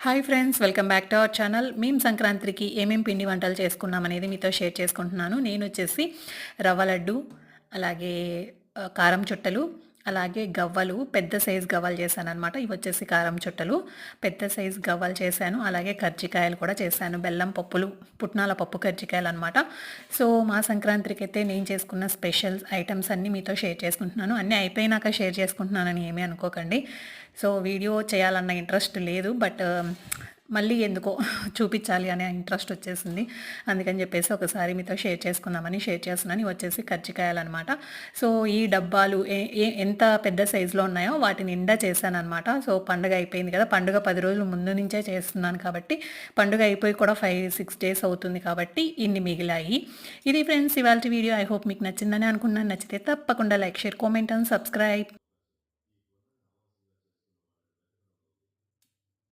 Hi friends, welcome back to our channel. మేము సంక్రాంతికి ఏమేం పిండి వంటలు చేసుకున్నాం అనేది మీతో షేర్ చేసుకుంటున్నాను. నేను వచ్చేసి రవ్వ లడ్డు, అలాగే కారం చుట్టలు, అలాగే గవ్వలు, పెద్ద సైజు గవ్వలు చేశాననమాట. ఇవి వచ్చేసి కారం చుట్టలు, పెద్ద సైజు గవ్వలు చేశాను. అలాగే కర్జికాయలు కూడా చేశాను, బెల్లం పప్పులు, పుట్నాల పప్పు కర్జికాయలు అనమాట. సో మా సంక్రాంతికి అయితే నేను చేసుకున్న స్పెషల్ ఐటమ్స్ అన్నీ మీతో షేర్ చేసుకుంటున్నాను. అన్నీ అయిపోయినాక షేర్ చేసుకుంటున్నానని ఏమీ అనుకోకండి. సో వీడియో చేయాలన్న ఇంట్రెస్ట్ లేదు, బట్ మళ్ళీ ఎందుకో చూపించాలి అనే ఇంట్రెస్ట్ వచ్చేసింది. అందుకని చెప్పేసి ఒకసారి మీతో షేర్ చేసుకుందామని షేర్ చేస్తున్నాను. ఇవి వచ్చేసి కజ్జికాయలనమాట. సో ఈ డబ్బాలు ఎంత పెద్ద సైజులో ఉన్నాయో వాటి నిండా చేశానమాట. సో పండుగ అయిపోయింది కదా, పండుగ 10 రోజుల ముందు నుంచే చేస్తున్నాను కాబట్టి పండుగ అయిపోయి కూడా 5-6 డేస్ అవుతుంది కాబట్టి ఇన్ని మిగిలాయి. ఇది ఫ్రెండ్స్ ఇవాళ వీడియో. ఐ హోప్ మీకు నచ్చిందని అనుకున్నాను. నచ్చితే తప్పకుండా like, share, comment and subscribe.